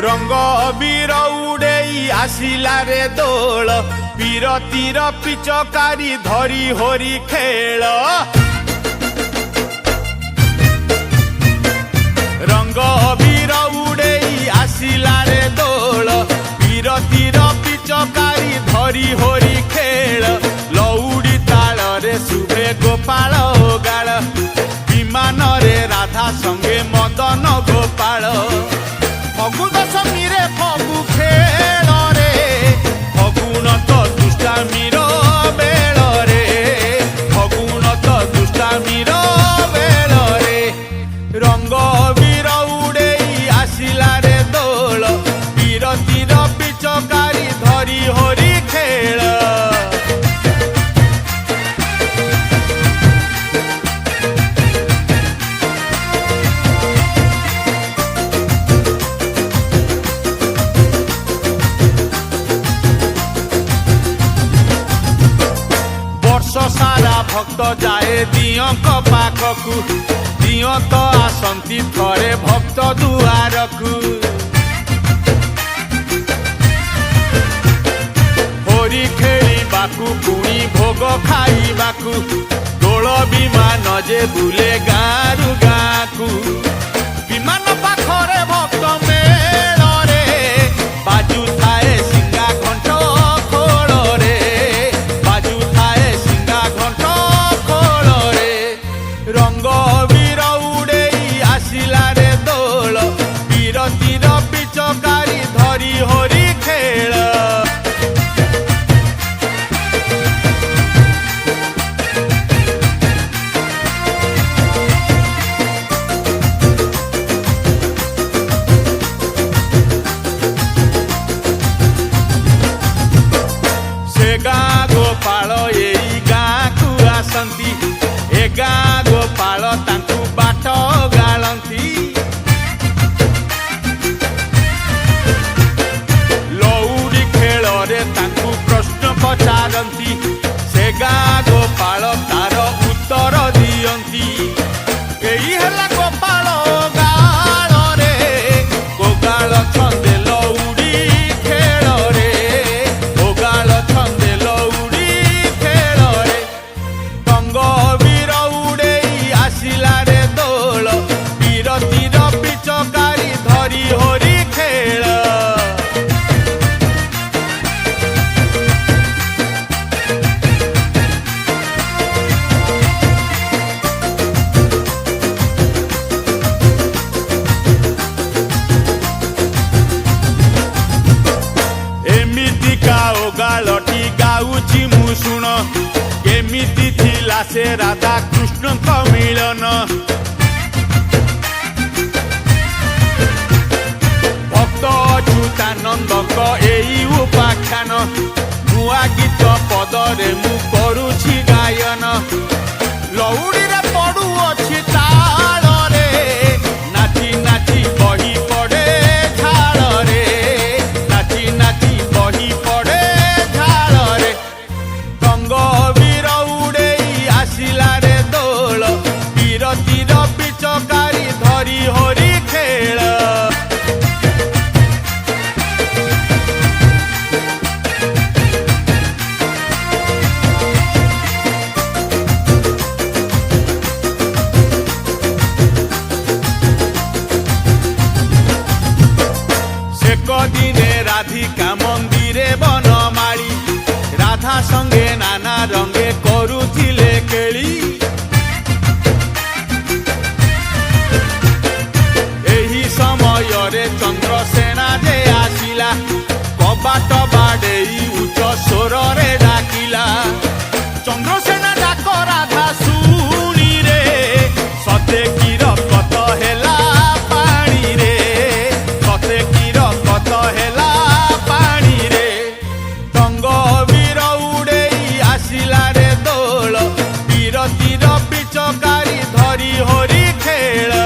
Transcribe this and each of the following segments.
रंग अबीर उड़ेई आसिला रे दोल पीरतीर पिचकारी धरी होरी खेल रंग अबीर उड़ेई आसिला रे दोल पीरतीर पिचकारी धरी होरी खेल लौड़ी ताल रे शुभे गोपाल गाल विमान रे राधा संगे मदन गोपाल फगु दशमी रे फगु खेल रे फगुन तो दुष्टामीर बेल रे फगुन तो दुष्टामीर बेल रे रंग अबीर उड़ेई आसिला रे दोल पीरतीर पिचकारी धरी होरी खेल सारा भक्त जाए दियंक पाखकु दिय तो आसंती थरे भक्त दुआरकु होरी खेलिबाकु पुणी भोग खाइबाकु दोल विमान जे बुले गारु गाकु विमान पाखरे भक्त मेल रे बाजू थाए सिंगा घंट खोल रे बाजू थाए सिंगा घंट खोल रे रंग अबीर उड़ेई आसिला रे दोल पीरतीर पिचकारी धरी होरी खेल गोपाल एई गाँ को आसंती ए गाँ गोपाल तांकु बाट गालंती लौड़ी खेल रे तांकु प्रश्न पचारंती से गाँ गोपाल तार उत्तर दियंती एई हला गोपाल गाल रे गोगाल छंदे लौड़ी खेल रे गोगाल छंदे अबीर उड़ेई आसिला रे दोल पीरतीर पिचकारी धरी होरी खेल एमितिका ओगालटी गाउची मु शुण केमिति थिला से राधा कृष्ण का मिलन भक्त अच्युतानंद एई उपाख्यान नुआ गीत पदरे मु करुछि गायन लौड़ी रे पड़ू अछि ताल रे नाची नाची बही पड़े झाल रे नाची नाची बही पड़े झाल रे रंग अबीर उड़ेई आसिला रे दोल पीरतीर पिचकारी धरी होरी खेल दिने राधिका मंदिरे बनमाली राधा संगे नाना रंगे करुथिले केली एही समय रे चंद्रसेना जे आसिला कबाट बाडेई उच्च स्वर रे डाकिला चंद्रसेना डाक राधा सुनी रे सते की रकत हेला पानी रे सते की रकत हेला पानी रे रंग अबीर उड़ेई आसिला रे दोल पीरतीर पिचकारी धरी होरी खेल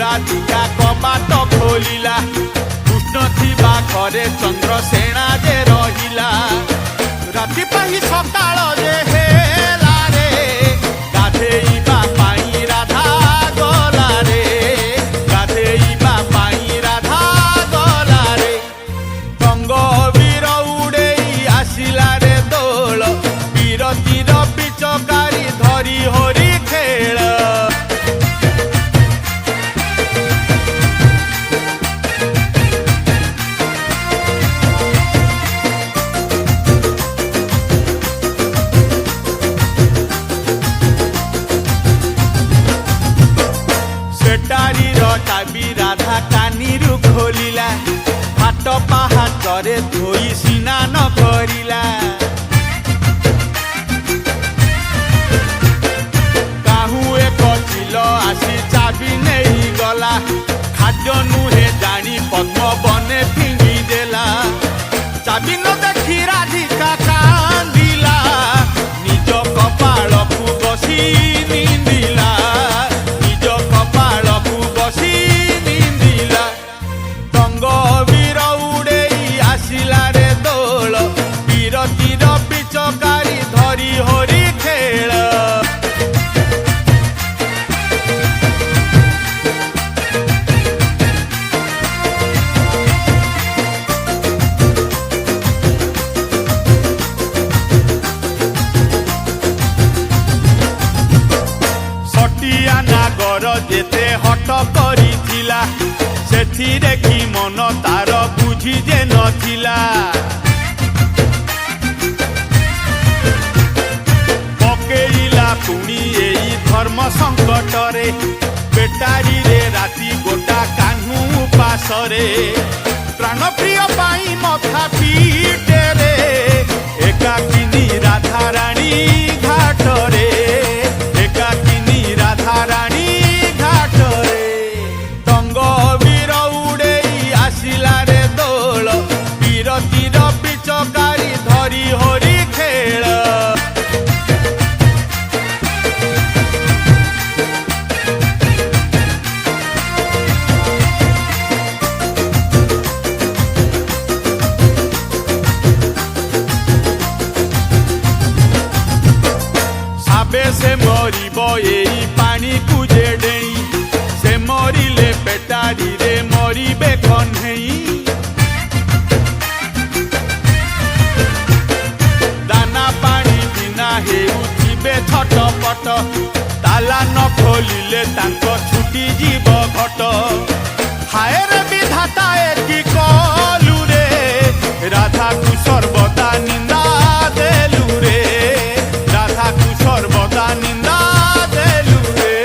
ରାଧିକା କବାଟ ଖୋଲିଲା କୃଷ୍ଣ ଥିବା ଘରେ ଚନ୍ଦ୍ରସେନା ଯେ ରହିଲା ରାତି ପାହି ସକାଳ ଯେ ହେଲା ରେ ଗାଧେଇବା ପାଇଁ ରାଧା ଗଲା ରେ ଗାଧେଇବା ପାଇଁ ରାଧା ଗଲା ରେ ରଙ୍ଗ ବୀର ଉଡେଇ ଆସିଲା ରେ ଦୋଳ ବିରତିର ପିଚକାରୀ ଧରି ହରି ଖେଳ ଚାବି ରାଧା କାନିରୁ ଖୋଲିଲା ହାଟ ପାହାଚରେ ଧୋଇ ସ୍ନାନ କରିଲା କାହୁ ଏକ ଚିଲ ଆସି ଚାବି ନେଇଗଲା ଖାଦ୍ୟ ନୁହେଁ ଜାଣି ପଦ୍ମ ବନେ ଫିଙ୍ଗି ଦେଲା ଚାବି ନ ଦେଖି ରାଧିକା କାନ୍ଦିଲା ନିଜ କପାଳକୁ ବସି ନିନ୍ଦିଲା ନିଜ କପାଳକୁ ବସି ନିନ୍ଦିଲା ରଙ୍ଗ ବୀର ଉଡେଇ ଆସିଲା ରେ ଦୋଳ ବିରତିର ପିଚକାରୀ ଧରି ହରି ଖେଳ ସଟିଆ ନାଗର ଯେତେ ହଟ କରିଥିଲା ସେଥିରେ କି ମନ ତାର ବୁଝି ଯେ ନଥିଲା ପକେଇଲା ପୁଣି ଏଇ ଧର୍ମ ସଙ୍କଟରେ ବେଟାରୀରେ ରାତି ଗୋଟା କାହ୍ନୁ ଉପାସରେ ପ୍ରାଣପ୍ରିୟ ପାଇଁ ମଥା ପିଟେରେ ଏକାକିନୀ ରାଧାରାଣୀ ଘାଟରେ ଏକାକିନୀ ରାଧାରାଣୀ ଘାଟରେ ରଙ୍ଗ ବୀର ଉଡେଇ ଆସିଲା ରେ ଦୋଳ ବିରତିର ପିଚକାରୀ ଧରି ହରି ଖେଳ ସାବେ ସେ ମରିବ ଏଇ ପାଣିକୁ ଯେ ଡେଇଁ ସେ ମରିଲେ ପେଟାରୀରେ ମରିବେ କହ୍ନେଇ ଦାନା ପାଣି ବିନା ହେଉଥିବେ ଛଟପଟ ତାଲା ନ ଖୋଲିଲେ ତାଙ୍କ ଛୁଟି ଯିବ ଘଟ ହାୟରେ ବିଧାତା ଏକି କଲୁ ରେ ରାଧାକୁ ସର୍ବଦା ନିନ୍ଦା ଦେଲୁ ରେ ରାଧାକୁ ସର୍ବଦା ନିନ୍ଦା ଦେଲୁ ରେ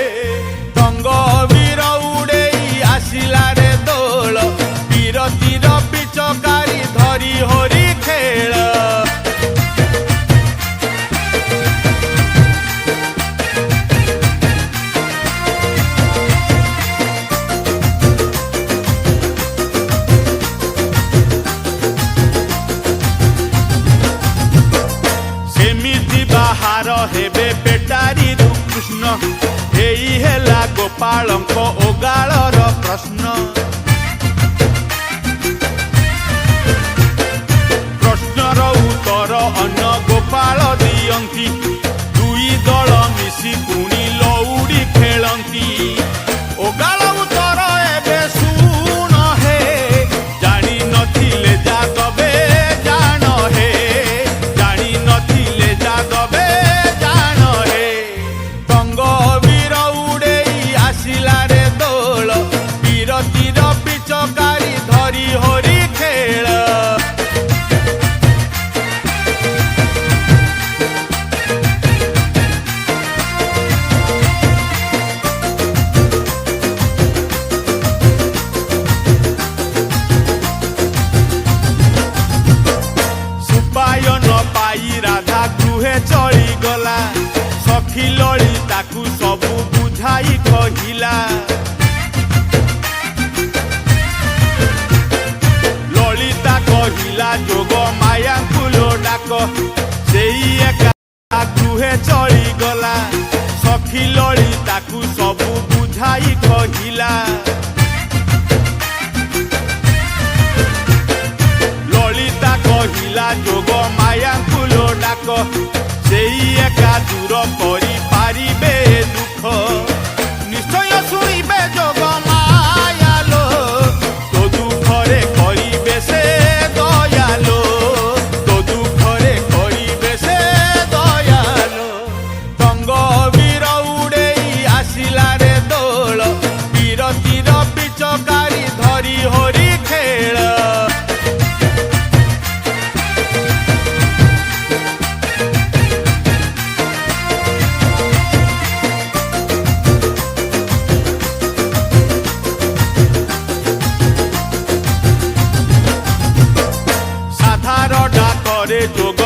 ରଙ୍ଗ ବୀର ଉଡେଇ ଆସିଲା ରେ ଦୋଳ ବିରତିର ପିଚକାରୀ ଧରି ହରି ଖେଳ ସେମିତି ବାହାର ହେବେ ପେଟାରୀରୁ କୃଷ୍ଣ ଏଇ ହେଲା ଗୋପାଳଙ୍କ ଓଗାଳର ପ୍ରଶ୍ନ ପ୍ରଶ୍ନର ଉତ୍ତର ଅନ୍ୟ ଗୋପାଳ ଦିଅନ୍ତି ଦୁଇ ଦଳ ମିଶି ପୁଣି ଲଉଡ଼ି ଖେଳନ୍ତି ଓଗାଳ ଉତ୍ତର ଏବେ ଶୁଣ ହେ ଜାଣି ନଥିଲେ ଯାଦବେ ଜାଣ ହେ ଜାଣି ନଥିଲେ ଯାଦବେ ଜାଣ ହେ ରଙ୍ଗ ବୀର ଉଡେଇ ଆସିଲା ରେ ଦୋଳ ବିରତିର ପିଚକାରୀ ଧରି ହରି ଖେଳ ସୁପାୟ ନ ପାଇ ରାଧା ଗୃହେ ଚଳିଗଲା ସଖୀ ଲଳିତାକୁ ସବୁ ବୁଝାଇ କହିଲା ଲଳିତା କହିଲା ଯୋଗ ମାୟାଙ୍କୁ ଲୋ ଡାକ ସେଇ ଏକା ଗୃହେ ଚଳିଗଲା ସଖୀ ଲଳିତାକୁ ସବୁ ବୁଝ ବୁଝାଇ କହିଲା ଲଳିତା କହିଲା ଯୋଗ ମାୟାଙ୍କୁ ଲୋ ଡାକ ସେଇ ଏକା ଦୂର କରିପାରିବେ ଦୁଃଖ ନିଶ୍ଚୟ ଶୁଣିବେ ଯୋଗ ମାୟାଲୋ ତୋ ଦୁଃଖରେ କରିବେ ସେ ଦୟାଲୋ ତୋ ଦୁଃଖରେ କରିବେ ସେ ଦୟାଲୋ ରଙ୍ଗ ବୀର ଉଡ଼େଇ ଆସିଲା ରେ ଦୋଳ ବିରତିର ପିଚକାରୀ ଧରି ହରି ଖେଳ ଯୋଗ